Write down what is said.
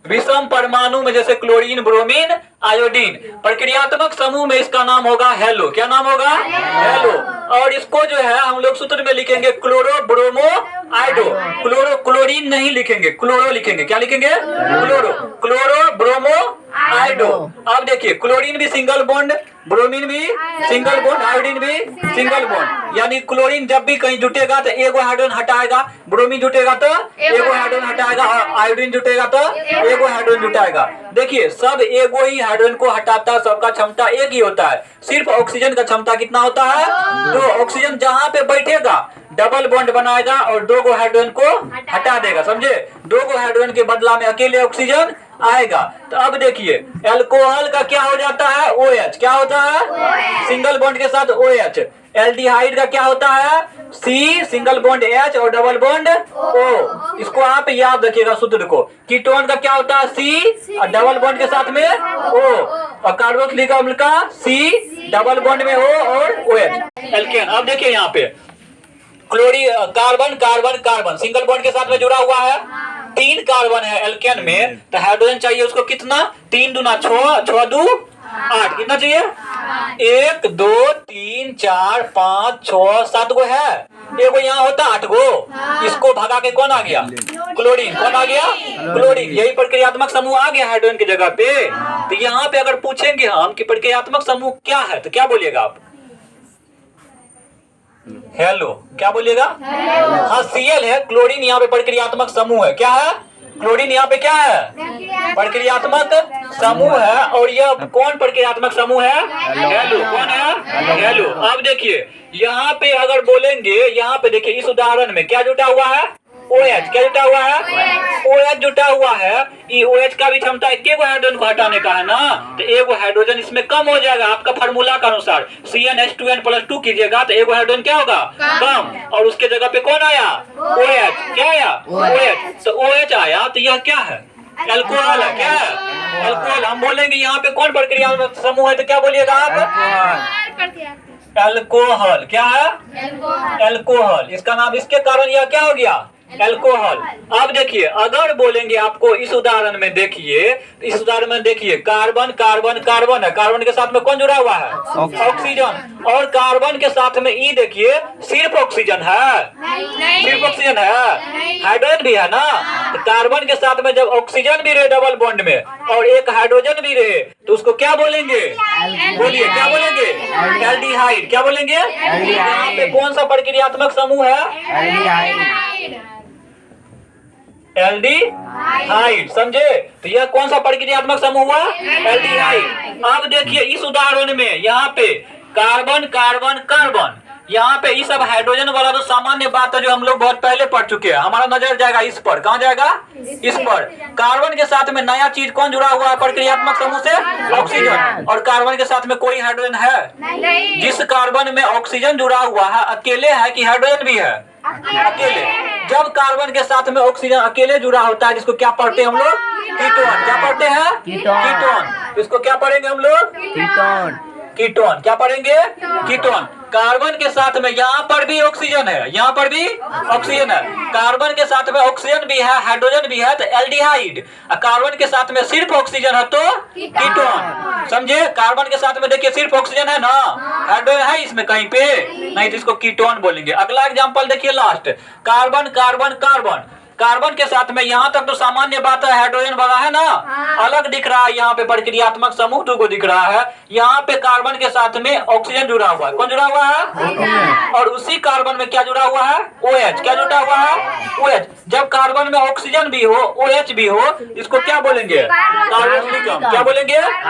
विषम परमाणु में जैसे क्लोरीन, ब्रोमीन, आयोडीन, प्रक्रियात्मक समूह में इसका नाम होगा हेलो। क्या नाम होगा? हेलो। और इसको जो है हम लोग सूत्र में लिखेंगे क्लोरो ब्रोमो आइडो। क्लोरो, क्लोरीन नहीं लिखेंगे, क्लोरो लिखेंगे। क्या लिखेंगे? क्लोरो। Chloro bromo आइडो। अब देखिए, क्लोरीन भी सिंगल बॉन्ड, ब्रोमीन भी सिंगल बॉन्ड, आयोडीन भी सिंगल बॉन्ड। यानी क्लोरीन जब भी कहीं जुटेगा तो एगो हाइड्रोजन हटाएगा, ब्रोमीन जुटेगा तो एगो हाइड्रोजन हटाएगा, और आयोडीन जुटेगा तो एगो हाइड्रोजन जुटाएगा। देखिए, सब एगो ही हाइड्रोजन को हटाता है, सबका क्षमता एक ही होता है। सिर्फ ऑक्सीजन का क्षमता कितना होता है? तो ऑक्सीजन जहाँ पे बैठेगा डबल बॉन्ड बनाएगा और दो गो हाइड्रोजन को हटा देगा। समझे? दो गो हाइड्रोजन के बदला में अकेले ऑक्सीजन आएगा। तो अब देखिए, अल्कोहल का क्या हो जाता है? OH। क्या होता है? सिंगल बॉन्ड के साथ OH। एल्डिहाइड का क्या होता है? C सिंगल बॉन्ड H और डबल बॉन्ड O। इसको आप याद रखिएगा सूत्र को। कीटोन का क्या होता है? C और डबल बॉन्ड के साथ में O। और कार्बोक्सिलिक अम्ल का C डबल बॉन्ड में O और OH। एल्केन। अब देखिए यहाँ पे carbon carbon carbon single bond के साथ में जुड़ा हुआ है। 3 कार्बन है एल्केन में, तो हाइड्रोजन चाहिए उसको कितना? 3 दूना 6, 6 दू 8। कितना चाहिए? 1 2 3 4 5 6 7 गो है। एगो यहाँ होता 8 गो। इसको भगा के कौन आ गया? क्लोरीन। कौन आ गया? क्लोरीन। यही प्रक्रियात्मक समूह आ गया हाइड्रोजन की जगह पे। तो यहाँ पे अगर पूछेंगे हम कि प्रक्रियात्मक समूह क्या है, तो क्या बोलिएगा आप? हेलो। क्या बोलिएगा? हाँ, Cl है। क्लोरीन यहाँ पे प्रक्रियात्मक समूह है। क्या है? क्लोरीन यहाँ पे क्या है? प्रक्रियात्मक समूह है। और यह कौन प्रक्रियात्मक समूह है? हेलो। कौन है? हेलो। अब देखिए, यहाँ पे अगर बोलेंगे, यहाँ पे देखिए इस उदाहरण में क्या जुटा हुआ है? OH। क्या जुटा हुआ है? OH जुटा हुआ है। ये OH का भी क्षमता एक हाइड्रोजन को हटाने का है ना, तो एगो हाइड्रोजन इसमें कम हो जाएगा। आपका फार्मूला के अनुसार CnH2n+2 कीजिएगा तो एगो हाइड्रोजन क्या होगा? कम। और उसके जगह पे कौन आया? OH। क्या आया? OH। तो OH आया, तो यह क्या है? अल्कोहल है। क्या है? अल्कोहल। हम बोलेंगे यहाँ पे कौन प्रक्रिया समूह है, तो क्या बोलिएगा आप? अल्कोहल। क्या है? अल्कोहल। इसका नाम, इसके कारण यह क्या हो गया? अल्कोहल। अब देखिए, अगर बोलेंगे आपको इस उदाहरण में देखिए, इस उदाहरण में देखिए कार्बन कार्बन कार्बन है। कार्बन के साथ में कौन जुड़ा हुआ है? ऑक्सीजन। और कार्बन के साथ में ई देखिए सिर्फ ऑक्सीजन है। सिर्फ ऑक्सीजन है, हाइड्रोजन भी है ना। तो कार्बन के साथ में जब ऑक्सीजन भी रहे डबल बॉन्ड में और एक हाइड्रोजन भी रहे, तो उसको क्या बोलेंगे? बोलिए, क्या बोलेंगे? एल्डिहाइड। क्या बोलेंगे? यहाँ पे कौन सा प्रक्रियात्मक समूह है? एल्डिहाइड। समझे? तो यह कौन सा प्रक्रियात्मक समूह हुआ? एल्डिहाइड। अब देखिए इस उदाहरण में यहाँ पे कार्बन कार्बन कार्बन, यहाँ पे ये सब हाइड्रोजन वाला तो सामान्य बात है जो हम लोग बहुत पहले पढ़ चुके हैं। हमारा नजर जाएगा इस पर। कहाँ जाएगा? इस पर। कार्बन के साथ में नया चीज कौन जुड़ा हुआ है प्रक्रियात्मक समूह से? ऑक्सीजन। और कार्बन के साथ में कोई हाइड्रोजन है? जिस कार्बन में ऑक्सीजन जुड़ा हुआ है अकेले है कि हाइड्रोजन भी है? अकेले। जब कार्बन के साथ में ऑक्सीजन अकेले जुड़ा होता है, जिसको क्या पढ़ते हैं हम लोग? कीटोन। क्या पढ़ते हैं? कीटोन। इसको क्या पढ़ेंगे हम लोग? कीटोन। कीटोन। क्या पढ़ेंगे? कीटोन। कार्बन के साथ में यहाँ पर भी ऑक्सीजन है, यहाँ पर भी ऑक्सीजन है। कार्बन के साथ में ऑक्सीजन भी है, हाइड्रोजन भी है, तो एल्डिहाइड। कार्बन के साथ में सिर्फ ऑक्सीजन है तो कीटोन। समझे? कार्बन के साथ में देखिए सिर्फ ऑक्सीजन है ना, हाइड्रोजन है इसमें कहीं पे नहीं, तो इसको कीटोन बोलेंगे। अगला एग्जांपल देखिए last, carbon carbon carbon. Carbon के साथ में यहाँ तक तो सामान्य बात है, हाइड्रोजन वाला है ना, अलग दिख रहा है। यहाँ पे प्रक्रियात्मक समूह दो को दिख रहा है। यहाँ पे कार्बन के साथ में ऑक्सीजन जुड़ा हुआ है। कौन जुड़ा हुआ है? और उसी कार्बन में क्या जुड़ा हुआ है? OH। क्या जुड़ा हुआ है? OH। जब कार्बन में ऑक्सीजन भी हो, OH भी हो, इसको क्या बोलेंगे? कार्बोक्सिलिक अम्ल। क्या बोलेंगे?